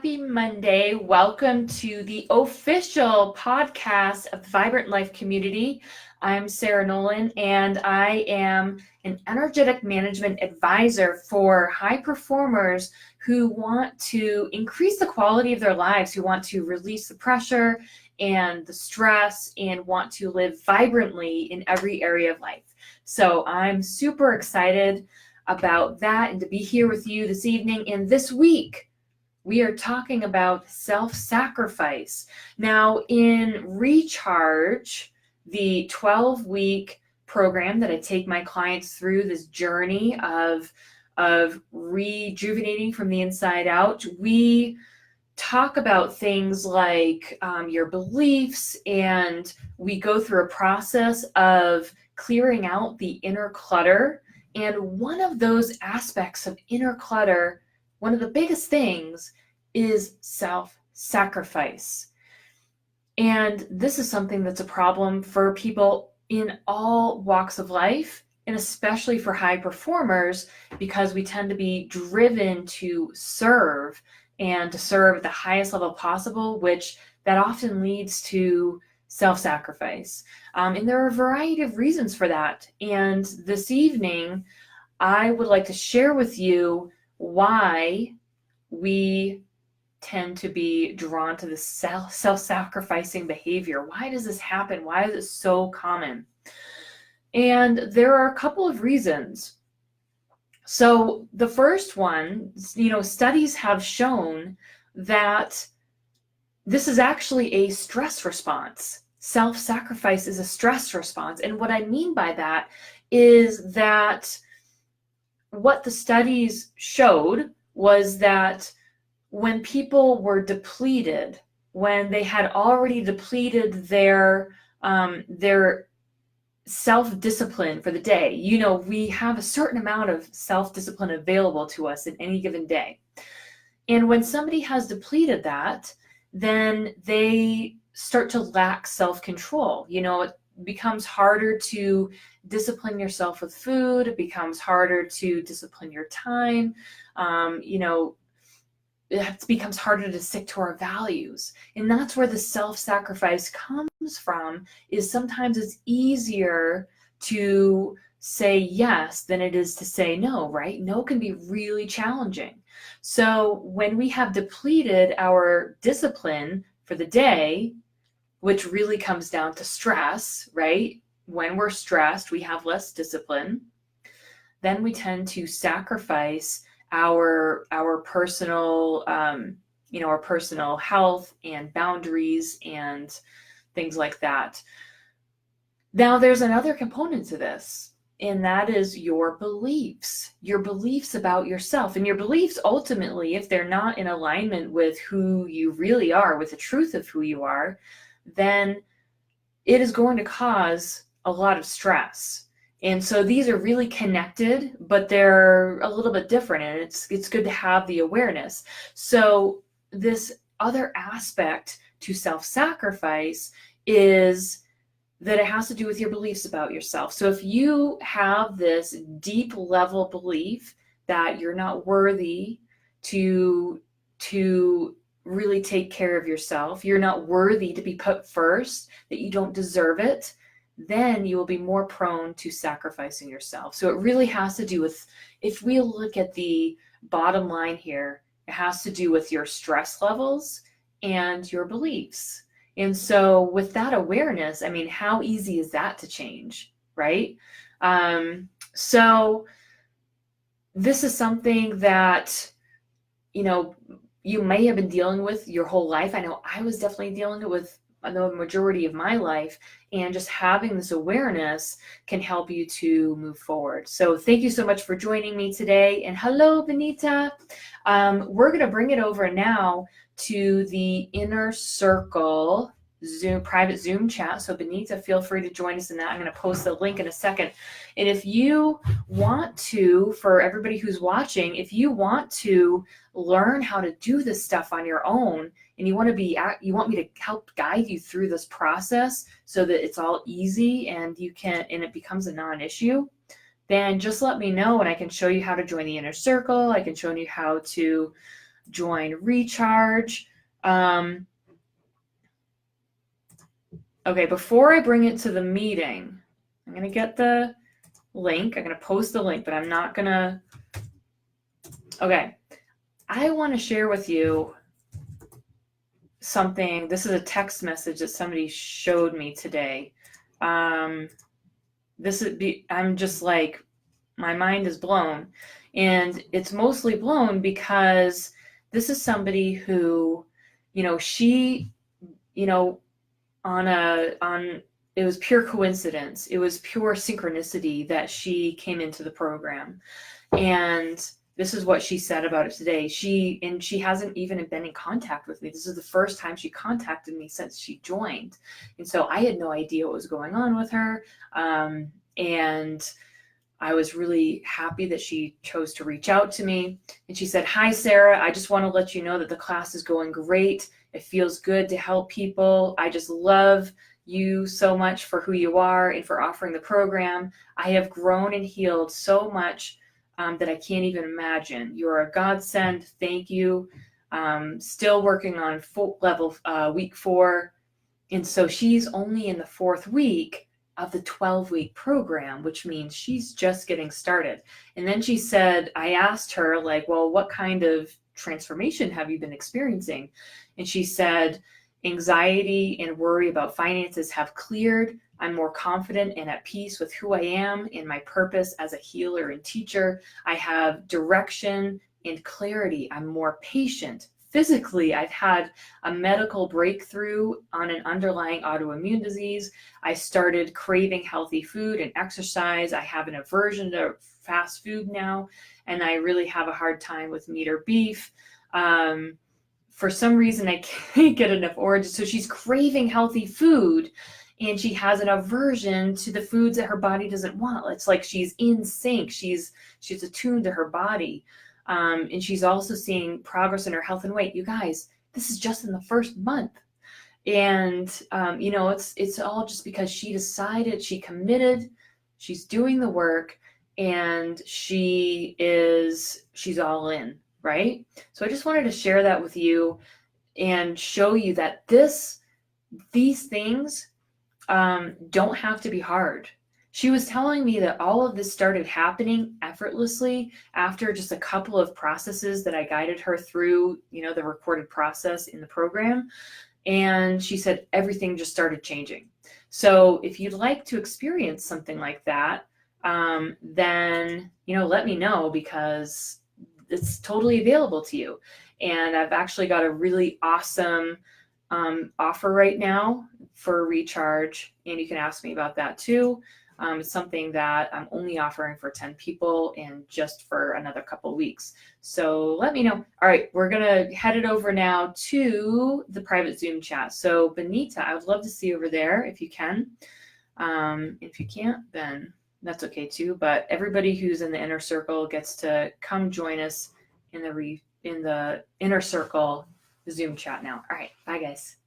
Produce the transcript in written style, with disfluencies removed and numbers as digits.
Happy Monday. Welcome to the official podcast of the Vibrant Life community. I'm Sarah Nolan, and I am an energetic management advisor for high performers who want to increase the quality of their lives, who want to release the pressure and the stress and want to live vibrantly in every area of life. So I'm super excited about that and to be here with you this evening. And this week, we are talking about self-sacrifice. Now, in Recharge, the 12-week program that I take my clients through this journey of rejuvenating from the inside out, we talk about things like your beliefs, and we go through a process of clearing out the inner clutter. And one of those aspects of inner clutter, one of the biggest things, is self-sacrifice. And this is something that's a problem for people in all walks of life, and especially for high performers, because we tend to be driven to serve and to serve at the highest level possible, which that often leads to self-sacrifice. And there are a variety of reasons for that. And this evening, I would like to share with you why we tend to be drawn to this self-sacrificing behavior. Why does this happen? Why is it so common? And there are a couple of reasons. So the first one, studies have shown that this is actually a stress response. Self-sacrifice is a stress response. And what I mean by that is that what the studies showed was that when people were depleted, when they had already depleted their self-discipline for the day, we have a certain amount of self-discipline available to us in any given day. And when somebody has depleted that, then they start to lack self-control. It becomes harder to discipline yourself with food. It becomes harder to discipline your time. It becomes harder to stick to our values. And that's where the self-sacrifice comes from, is sometimes it's easier to say yes than it is to say no, right? No can be really challenging. So when we have depleted our discipline for the day, which really comes down to stress, right? When we're stressed, we have less discipline. Then we tend to sacrifice our personal, our personal health and boundaries and things like that. Now, there's another component to this, and that is your beliefs about yourself. And your beliefs, ultimately, if they're not in alignment with who you really are, with the truth of who you are, then it is going to cause a lot of stress. And so these are really connected, but they're a little bit different, and it's good to have the awareness. So this other aspect to self-sacrifice is that it has to do with your beliefs about yourself. So if you have this deep level belief that you're not worthy to really take care of yourself, you're not worthy to be put first, that you don't deserve it, then you will be more prone to sacrificing yourself. So it really has to do with, if we look at the bottom line here, it has to do with your stress levels and your beliefs. And so with that awareness, how easy is that to change, right? So this is something that, you may have been dealing with your whole life. I know I was definitely dealing with the majority of my life, and just having this awareness can help you to move forward. So thank you so much for joining me today. And hello, Benita. We're going to bring it over now to the Inner Circle private Zoom chat. So Benita, feel free to join us in that. I'm going to post the link in a second. And if you want to, for everybody who's watching, if you want to learn how to do this stuff on your own, and you want me to help guide you through this process so that it's all easy and it becomes a non-issue, then just let me know and I can show you how to join the Inner Circle. I can show you how to join Recharge. Okay, before I bring it to the meeting, I'm going to get the link. I'm going to post the link, but I'm not going to. Okay, I want to share with you something. This is a text message that somebody showed me today. I'm just like, my mind is blown. And it's mostly blown because this is somebody who, she, it was pure coincidence. It was pure synchronicity that she came into the program. And this is what she said about it today. She hasn't even been in contact with me. This is the first time she contacted me since she joined. And so I had no idea what was going on with her. And I was really happy that she chose to reach out to me. And she said, "Hi, Sarah. I just want to let you know that the class is going great. It feels good to help people. I just love you so much for who you are and for offering the program. I have grown and healed so much that I can't even imagine. You're a godsend. Thank you. Still working on full level week 4." And so she's only in the 4th week of the 12-week program, which means she's just getting started. And then she said, I asked her, like, well, what kind of transformation have you been experiencing? And she said, anxiety and worry about finances have cleared. I'm more confident and at peace with who I am and my purpose as a healer and teacher. I have direction and clarity. I'm more patient. Physically, I've had a medical breakthrough on an underlying autoimmune disease. I started craving healthy food and exercise. I have an aversion to fast food now, and I really have a hard time with meat or beef. For some reason, I can't get enough oranges. So she's craving healthy food, and she has an aversion to the foods that her body doesn't want. It's like she's in sync. She's attuned to her body. And she's also seeing progress in her health and weight. You guys, this is just in the first month. And, it's all just because she decided, she committed, she's doing the work, and she's all in, right? So I just wanted to share that with you and show you that these things don't have to be hard. She was telling me that all of this started happening effortlessly after just a couple of processes that I guided her through, the recorded process in the program. And she said everything just started changing. So if you'd like to experience something like that, then, let me know, because it's totally available to you. And I've actually got a really awesome offer right now for Recharge, and you can ask me about that too. It's something that I'm only offering for 10 people and just for another couple weeks. So let me know. All right, we're going to head it over now to the private Zoom chat. So Benita, I would love to see you over there if you can. If you can't, then that's okay too. But everybody who's in the inner circle gets to come join us in the inner circle Zoom chat now. All right, bye guys.